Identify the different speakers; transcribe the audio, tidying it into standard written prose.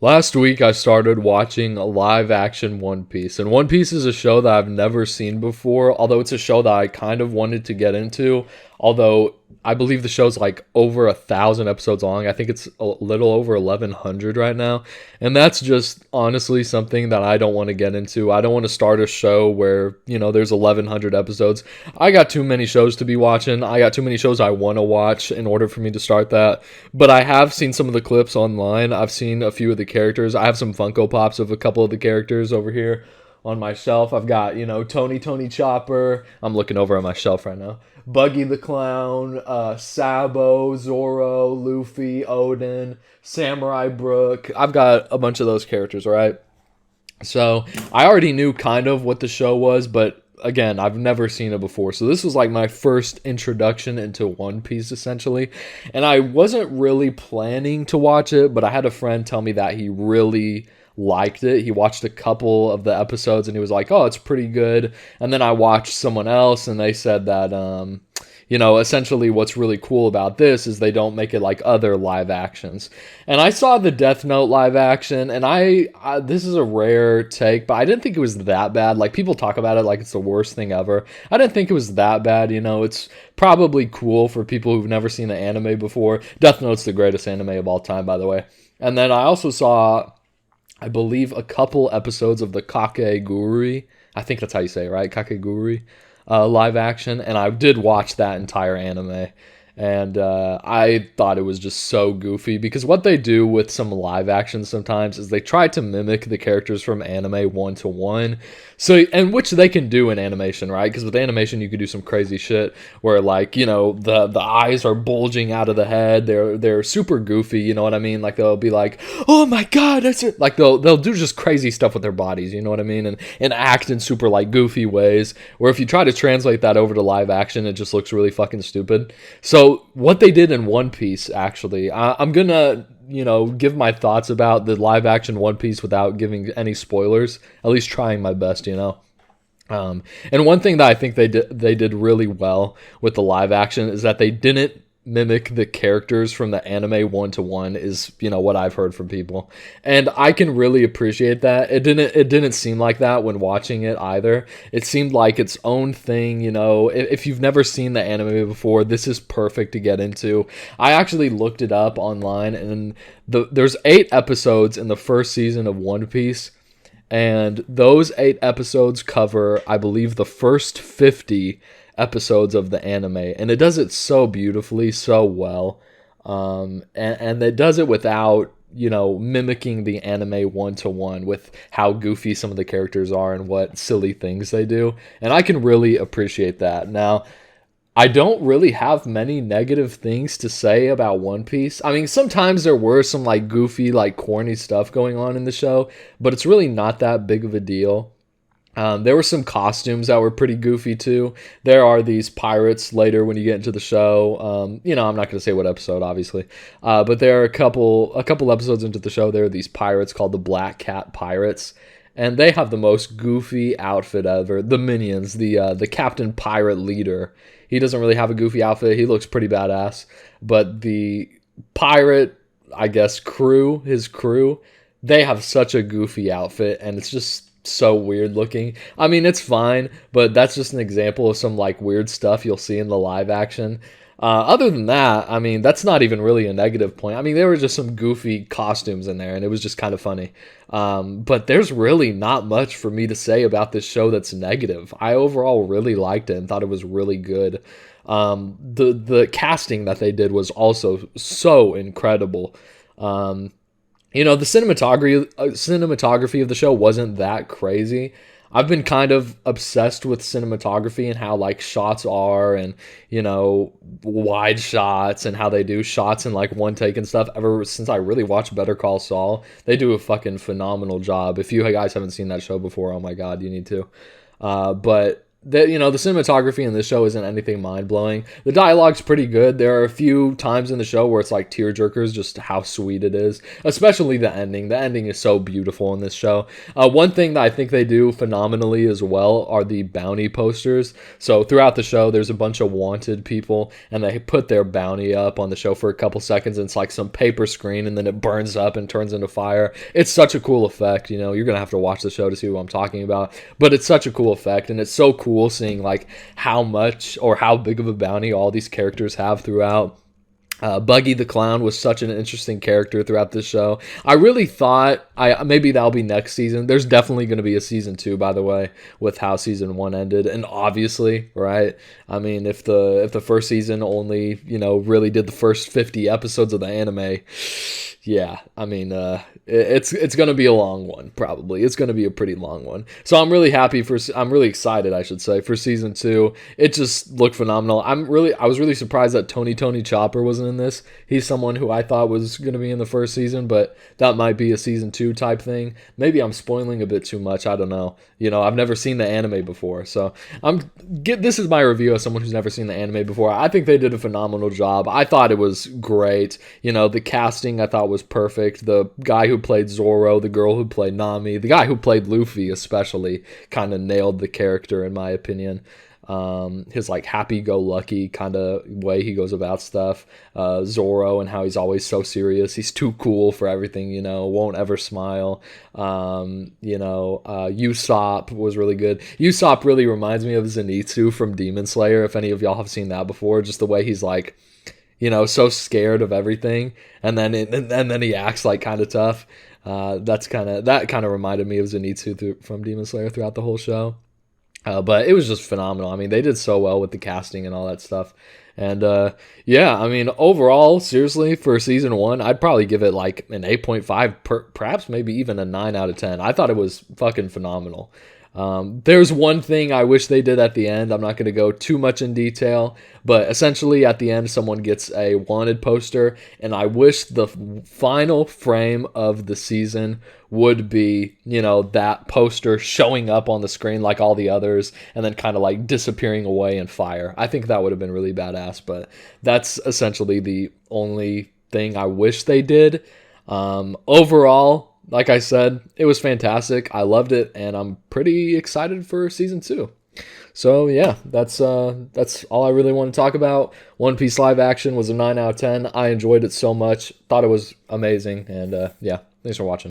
Speaker 1: Last week, I started watching a live action One Piece. And One Piece is a show that I've never seen before, although it's a show that I kind of wanted to get into. Although I believe the show's like over 1,000 episodes long. I think it's a little over 1,100 right now. And that's just honestly something that I don't want to get into. I don't want to start a show where, there's 1,100 episodes. I got too many shows to be watching. I got too many shows I want to watch in order for me to start that. But I have seen some of the clips online. I've seen a few of the characters. I have some Funko Pops of a couple of the characters over here on my shelf. I've got, Tony Chopper. I'm looking over on my shelf right now. Buggy the Clown, Sabo, Zoro, Luffy, Odin, Samurai Brook. I've got a bunch of those characters, right? So I already knew kind of what the show was, but again, I've never seen it before. So this was like my first introduction into One Piece, essentially. And I wasn't really planning to watch it, but I had a friend tell me that he really liked it. He watched a couple of the episodes and he was like, "Oh, it's pretty good." And then I watched someone else and they said that essentially what's really cool about this is they don't make it like other live actions. And I saw the Death Note live action and I this is a rare take, but I didn't think it was that bad. Like people talk about it like it's the worst thing ever. I didn't think it was that bad, it's probably cool for people who've never seen the anime before. Death Note's the greatest anime of all time, by the way. And then I also saw, I believe, a couple episodes of the Kakegurui. I think that's how you say it, right? Kakegurui live action. And I did watch that entire anime. And I thought it was just so goofy because what they do with some live action sometimes is they try to mimic the characters from anime one to one. So, and which they can do in animation, right? Because with animation you can do some crazy shit where like, the eyes are bulging out of the head. They're super goofy, you know what I mean? Like they'll be like, "Oh my god, that's it." Like they'll do just crazy stuff with their bodies, you know what I mean? And act in super like goofy ways. Where if you try to translate that over to live action, it just looks really fucking stupid. So what they did in One Piece, actually, I'm gonna, give my thoughts about the live action One Piece without giving any spoilers. At least trying my best, And one thing that I think they did really well with the live action is that they didn't mimic the characters from the anime one to one is what I've heard from people, and I can really appreciate that. It didn't seem like that when watching it either. It seemed like its own thing. If you've never seen the anime before, this is perfect to get into. I actually looked it up online, and there's 8 episodes in the first season of One Piece. And those 8 episodes cover, I believe, the first 50 episodes of the anime. And it does it so beautifully, so well. And it does it without, mimicking the anime one to one with how goofy some of the characters are and what silly things they do. And I can really appreciate that. Now, I don't really have many negative things to say about One Piece. I mean, sometimes there were some like goofy, like corny stuff going on in the show, but it's really not that big of a deal. There were some costumes that were pretty goofy too. There are these pirates later when you get into the show. I'm not going to say what episode, obviously, but there are a couple episodes into the show. There are these pirates called the Black Cat Pirates, and they have the most goofy outfit ever. The minions, the Captain Pirate leader. He doesn't really have a goofy outfit. He looks pretty badass. But the pirate, I guess, his crew, they have such a goofy outfit, and it's just so weird looking. I mean, it's fine, but that's just an example of some like weird stuff you'll see in the live action. Other than that, I mean, that's not even really a negative point. I mean, there were just some goofy costumes in there, and it was just kind of funny. But there's really not much for me to say about this show that's negative. I overall really liked it and thought it was really good. The casting that they did was also so incredible. The cinematography of the show wasn't that crazy. I've been kind of obsessed with cinematography and how like shots are and wide shots and how they do shots in like one take and stuff ever since I really watched Better Call Saul. They do a fucking phenomenal job. If you guys haven't seen that show before, oh my god, you need to. But the cinematography in this show isn't anything mind-blowing. The dialogue's pretty good. There are a few times in the show where it's like tearjerkers, just how sweet it is, especially the ending. The ending is so beautiful in this show. One thing that I think they do phenomenally as well are the bounty posters. So throughout the show, there's a bunch of wanted people, and they put their bounty up on the show for a couple seconds, and it's like some paper screen, and then it burns up and turns into fire. It's such a cool effect. You're gonna have to watch the show to see what I'm talking about, but it's such a cool effect, and it's so cool seeing like how much or how big of a bounty all these characters have throughout. Buggy the Clown was such an interesting character throughout this show. I really thought maybe that'll be next season. There's definitely going to be a season 2, by the way, with how season 1 ended, and obviously, right? I mean, if the first season only really did the first 50 episodes of the anime, yeah, I mean, it's going to be a long one, probably. It's going to be a pretty long one. So I'm really excited, I should say, for season 2. It just looked phenomenal. I was really surprised that Tony Chopper wasn't in this. He's someone who I thought was going to be in the first season, but that might be a season 2 type thing. Maybe I'm spoiling a bit too much. I don't know. I've never seen the anime before, so this is my review as someone who's never seen the anime before. I think they did a phenomenal job. I thought it was great. The casting I thought was perfect. The guy who played Zoro, the girl who played Nami, the guy who played Luffy especially kind of nailed the character in my opinion. His like happy-go-lucky kind of way he goes about stuff. Zoro and how he's always so serious. He's too cool for everything, won't ever smile. Usopp was really good. Usopp really reminds me of Zenitsu from Demon Slayer, if any of y'all have seen that before. Just the way he's like, so scared of everything, and then he acts like kind of tough. That kind of reminded me of Zenitsu from Demon Slayer throughout the whole show. But it was just phenomenal. I mean, they did so well with the casting and all that stuff. And yeah, I mean, overall, seriously, for season 1, I'd probably give it like an 8.5, perhaps maybe even a 9 out of 10. I thought it was fucking phenomenal. There's one thing I wish they did at the end. I'm not going to go too much in detail, but essentially at the end, someone gets a wanted poster, and I wish the final frame of the season would be, that poster showing up on the screen like all the others, and then kind of like disappearing away in fire. I think that would have been really badass, but that's essentially the only thing I wish they did. Overall, like I said, it was fantastic. I loved it, and I'm pretty excited for season 2. So yeah, that's all I really want to talk about. One Piece live action was a 9 out of 10. I enjoyed it so much. Thought it was amazing, and yeah, thanks for watching.